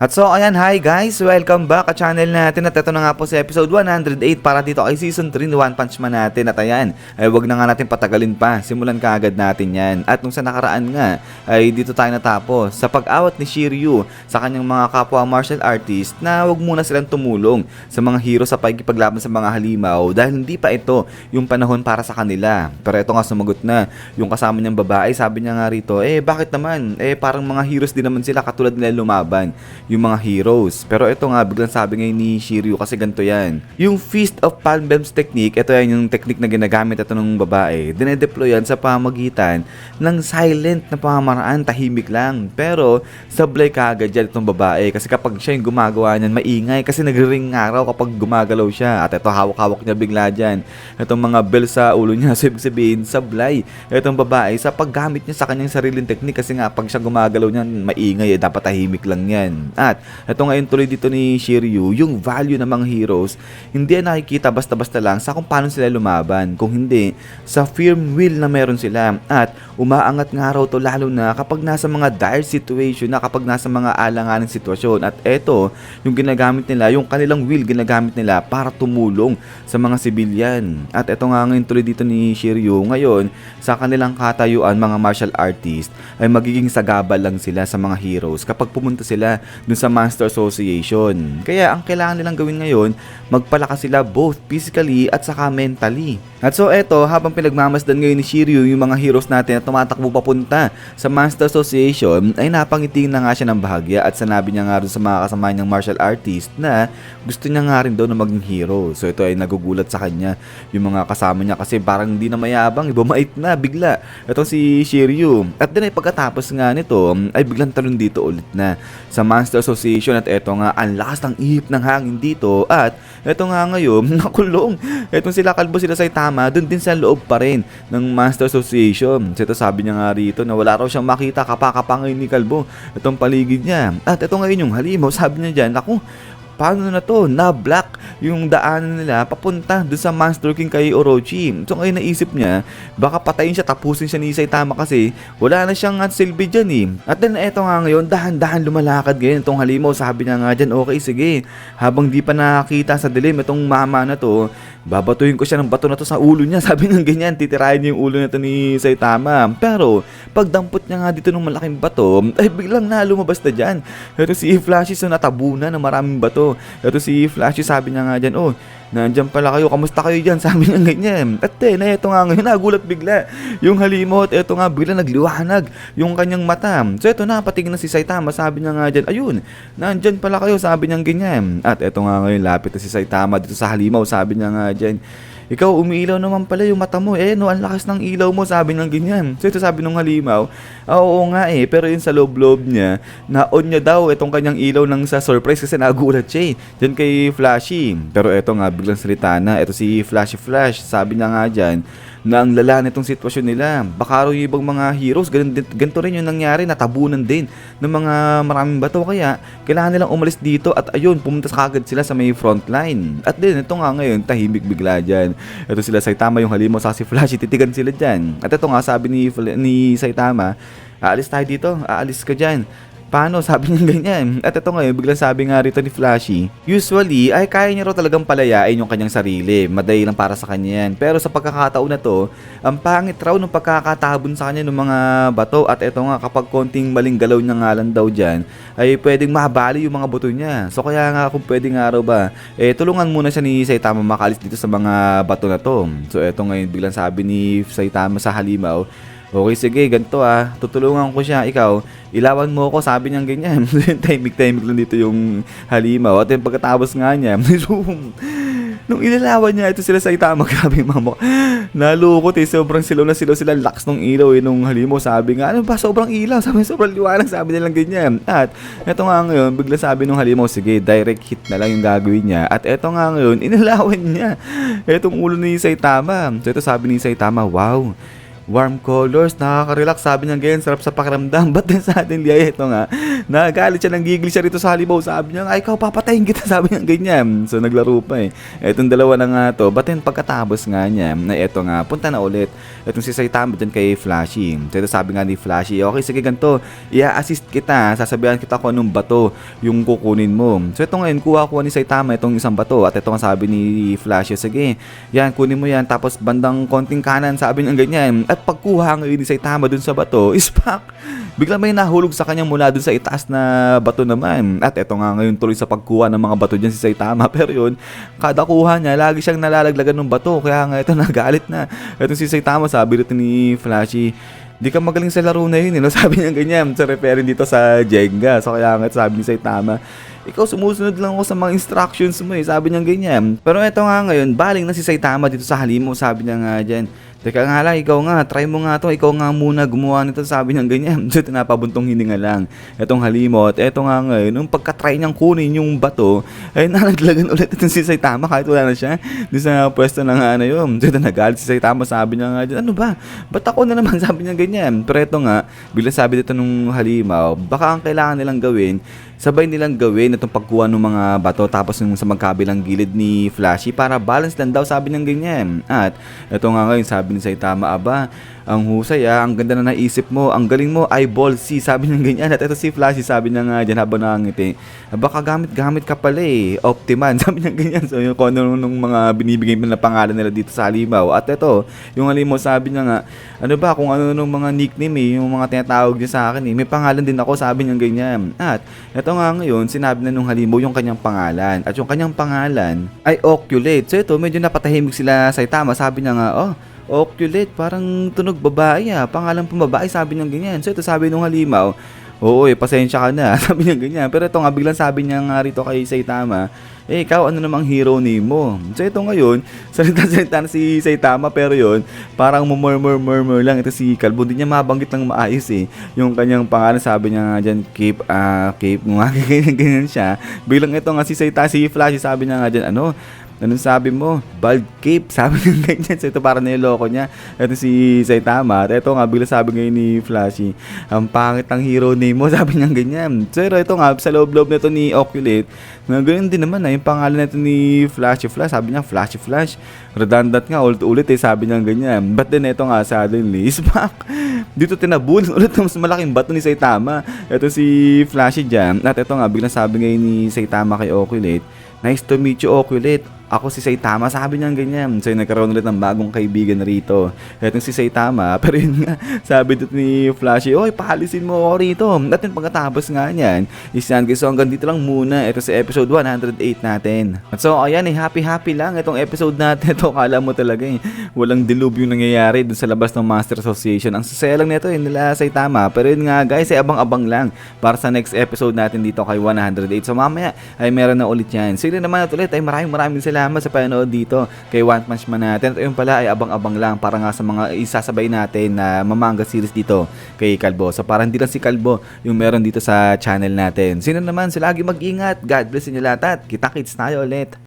At so ayan, hi guys! Welcome back sa channel natin at ito na nga po sa episode 108 para dito kay Season 3 ni One Punch Man natin. At ayan, ay wag na nga natin patagalin pa, simulan ka agad natin yan. At nung sa nakaraan nga, ay dito tayo natapos sa pag-awat ni Shiryu sa kanyang mga kapwa martial artist na wag muna silang tumulong sa mga hero sa pagkipaglaban sa mga halimaw dahil hindi pa ito yung panahon para sa kanila. Pero ito nga sumagot na yung kasama niyang babae, sabi niya nga rito, bakit naman? Parang mga heroes din naman sila katulad nila lumaban yung mga heroes. Pero ito nga, biglang sabi ngayon ni Shiryu kasi ganito yan. Yung Feast of Palm Bems technique, ito yan yung technique na ginagamit ito ng babae. Dinedeploy yan sa pamagitan ng silent na pamamaraan, tahimik lang. Pero sablay kaagad yan itong babae kasi kapag siya yung gumagawa niyan, maingay kasi nagre-ring araw kapag gumagalaw siya. At ito hawak-hawak niya bigla dyan. Itong mga bell sa ulo niya, so ibig sabihin, sablay. Itong babae sa paggamit niya sa kanyang sariling technique kasi nga pag siya gumagalaw niyan, maingay dapat tahimik lang yan. At ito ngayon tuloy dito ni Shiryu, yung value ng mga heroes, hindi yan nakikita basta-basta lang sa kung paano sila lumaban. Kung hindi, sa firm will na meron sila. At umaangat nga raw to lalo na kapag nasa mga dire situation na, kapag nasa mga alanganing sitwasyon. At ito, yung ginagamit nila, yung kanilang will ginagamit nila para tumulong sa mga sibilyan. At ito nga ngayon tuloy dito ni Shiryu, ngayon, sa kanilang katayuan mga martial artist, ay magiging sagabal lang sila sa mga heroes kapag pumunta sila dun sa Master Association. Kaya ang kailangan nilang gawin ngayon, magpalakas sila both physically at saka mentally. At so eto, habang pinagmamasdan ngayon ni Shiryu yung mga heroes natin na tumatakbo papunta sa Master Association, ay napangiting na nga siya ng bahagya at sanabi niya nga rin sa mga kasama niyang martial artist na gusto niya nga rin daw na maging hero. So ito ay nagugulat sa kanya yung mga kasama niya kasi parang hindi na mayabang, bumait na bigla itong si Shiryu. At din ay pagkatapos nga nito ay biglang talon dito ulit na sa Master Association. At eto nga, ang lakas ng ihip ng hangin dito. At eto nga ngayon, nakulong. Etong sila Kalbo, sila Saitama, dun din sa loob pa rin ng Master Association. So ito sabi niya nga rito na wala raw siyang makita kapakapangay ni Kalbo itong paligid niya. At eto ngayon yung halimaw, sabi niya dyan, ako, paano na to? Na-block yung daanan nila papunta doon sa Monster King kay Orochi. So ngayon naisip niya, baka patayin siya, tapusin siya ni Saitama kasi wala na siyang silbi dyan eh. At then eto nga ngayon, dahan-dahan lumalakad ngayon itong halimaw. Sabi niya nga dyan, okay sige, habang di pa nakakita sa dilim itong mama na to, babatuhin ko siya ng bato na to sa ulo niya. Sabi niya ganyan, titirahin niya yung ulo na to ni Saitama. Pero pagdampot niya nga dito ng malaking bato, ay biglang na lumabas na dyan. Ito si Flashy, so natabunan ng maraming bato. Ito si Flashy, sabi niya nga dyan, oh, nandiyan pala kayo, kamusta kayo dyan? Sabi niya ganyan. At na ito nga ngayon, nagulat bigla yung halimaw. At ito nga bigla nagliwanag yung kanyang mata. So ito na, patingin na si Saitama, sabi niya nga dyan, ayun, nandiyan pala kayo, sabi niya ganyan. At ito nga ngayon, lapit na si Saitama dito sa halimaw, sabi niya nga dyan, ikaw umiilaw naman pala yung mata mo, no, ang lakas ng ilaw mo, sabi ng ganyan. So ito sabi nung halimaw, oo nga pero yun sa loob-loob niya, na-on niya daw itong kanyang ilaw ng sa surprise kasi nagulat siya dyan kay Flashy. Pero ito nga, biglang salita na, ito si Flashy Flash, sabi niya nga dyan, na ang lala nitong sitwasyon nila. Baka raw yung ibang mga heroes, ganito rin yung nangyari, natabunan din ng mga maraming bato. Kaya kailangan nilang umalis dito at ayun, pumunta kagad sila sa may front line. At din, ito nga ngayon, tahimik bigla dyan. Ito sila Saitama, yung halimaw sa si Flashy, titigan sila dyan. At ito nga, sabi ni Saitama, aalis tayo dito, aalis ka dyan. Paano? Sabi niya ganyan. At ito ngayon, biglang sabi nga rito ni Flashy, usually, ay kaya niya raw talagang palayain yung kanyang sarili. Madali lang para sa kanya yan. Pero sa pagkakataon na to, ang pangit raw ng pagkakatabon sa kanya ng mga bato. At ito nga, kapag konting maling galaw niya nga lang daw dyan, ay pwedeng mabali yung mga buto niya. So kaya nga kung pwede nga raw ba, tulungan muna siya ni Saitama makalis dito sa mga bato na to. So ito ngayon, biglang sabi ni Saitama sa halimaw, okay, sige, ganito tutulungan ko siya, ikaw, ilawan mo ako, sabi niya ganyan. Timing lang dito yung halimaw. At yung pagkatapos nga niya, nung ilalawan niya, ito sila Saitama, grabe mama, nalukot sobrang silaw na silaw sila, lakas ng ilaw nung halimaw, sabi nga, ano ba, sobrang ilaw, sabi sobrang liwanag, sabi nilang ganyan. At eto nga ngayon, bigla sabi nung halimaw, sige, direct hit na lang yung gagawin niya. At eto nga ngayon, inalawan niya etong ulo ni Saitama. So ito sabi ni Saitama, wow, Warm colors, nakaka-relax, sabi niya ganyan, sarap sa pakiramdam. But then suddenly, ay ito nga, nagalit siya, nanggigil siya rito sa halimaw. Sabi niya, ay ikaw papatayin kita, sabi niya ganyan. So naglaro pa eh. Etong dalawa na nga to. But then pagkatapos nga niya, na eto nga, punta na ulit. Etong si Saitama dyan kay Flashy. So ito sabi nga ni Flashy, okay sige ganito, i-assist kita, sasabihan kita kung anong bato yung kukunin mo. So ito ngayon, kuha ni Saitama itong isang bato. At ito nga sabi ni Flashy, sige, yan, kunin mo yan. Tapos bandang konting kanan, sabi niya ganyan. At pagkuha ngayon ni Saitama dun sa bato, is pak! Bigla may nahulog sa kanya mula dun sa itaas na bato naman. At eto nga ngayon tuloy sa pagkuha ng mga bato dyan si Saitama. Pero yun, kada kuha niya, lagi siyang nalalaglagan ng bato. Kaya nga ito nagalit na. Ito si Saitama, sabi rito ni Flashy, di ka magaling sa laro na yun, eh, no? Sabi niya ganyan, sa referring dito sa Jenga. So kaya nga sabi ni Saitama, ikaw sumusunod lang ako sa mga instructions mo eh, sabi niya ganyan. Pero eto nga ngayon, baling na si Saitama dito sa halimaw, sabi niya nga dyan, teka nga lang, ikaw nga, try mo nga to, ikaw nga muna gumawa nito, sabi niya ganyan. So napabuntong hininga lang etong halimaw. At eto nga ngayon, nung pagka-try niyang kunin yung bato, ay nalaglagan ulit itong si Saitama kahit wala na siya di sa pwesto na nga na yun. So nagalit si Saitama, sabi niya nga dyan, ano ba? Ba't ako na naman, sabi niya ganyan. Pero eto nga, bigla sabi dito nung halimaw, baka ang kailangan nilang gawin, sabay nilang gawin itong pagkuha ng mga bato tapos yung sa magkabilang gilid ni Flashy para balance lang daw, sabi niya ganyan. At ito nga ngayon, sabi ni Saitama, aba, ang husay ang ganda na naisip mo, ang galing mo, eyeball C, sabi niya ganyan. At ito si Flashy, sabi niya nga dyan habang nakangiti, baka gamit ka pala eh, Optiman, sabi niya ganyan. So yung kung ano nung mga binibigay na pangalan nila dito sa halimaw. At ito, yung halimaw, sabi niya nga, ano ba, kung ano nung mga nickname eh, yung mga tinatawag niya sa akin eh, may pangalan din ako, sabi niya ganyan. At ito nga ngayon, sinabi na nung halimaw yung kanyang pangalan. At yung kanyang pangalan ay Oculate. So ito, medyo napatahimik sila Saitama, sabi niya nga, oh, Oculate, parang tunog babae ah. Pangalan pang babae, sabi niya ganyan. So ito sabi nung halimaw, oo eh, pasensya ka na, sabi niya ganyan. Pero ito nga, biglang sabi niya nga rito kay Saitama, eh, ikaw, ano namang hero name mo? So ito ngayon, salita na si Saitama, pero yun, parang murmur lang. Ito si Kalbo, hindi niya mabanggit ng maayos eh. Yung kanyang pangalan, sabi niya nga dyan, Cape, ganyan siya. Bilang ito nga si Flashy, sabi niya nga dyan, anong sabi mo? Bald Cape, sabi niya ganyan. So ito para niloko niya. Ito si Saitama. At ito nga, bigla sabi ngayon ni Flashy, ang pangit ng hero name mo, sabi niya ganyan. So ito nga, sa loob-loob nito ni Oculate, na ganyan din naman yung pangalan nito ni Flashy Flash. Sabi niya, Flashy Flash. Redundant nga, ulit eh, sabi niya ganyan. But then ito nga, suddenly, is back. Dito tinabulin ulit ng mas malaking bato ni Saitama. Ito si Flashy dyan. At ito nga, biglang sabi ngayon ni Saitama kay Oculate, nice to meet you, Oculate. Ako si Saitama, sabi niya ganyan. So nagkaroon ulit ng bagong kaibigan rito. Etong si Saitama, pero yun nga, sabi dito ni Flashy, oy, pahalisin mo ako rito. At yung pagkatapos nga niyan, isyan guys, so hanggang dito lang muna. Ito sa episode 108 natin. At so ayan eh, happy lang itong episode natin. Ito, kala mo talaga eh, walang dilubyo nangyayari dun sa labas ng Master Association. Ang sasaya lang nito eh, nila Saitama. Pero yun nga guys, abang-abang lang para sa next episode natin dito kay 108. So mamaya ay meron na ulit yan. So yun naman at ulit ay maraming salamat sa panonood dito kay One Punch Man natin. At yun pala ay abang-abang lang para nga sa mga isasabay natin na mamanga series dito kay Kalbo. So para hindi lang si Kalbo yung meron dito sa channel natin. Sino naman, so lagi mag-ingat. God bless inyo lahat at kita-kits tayo ulit.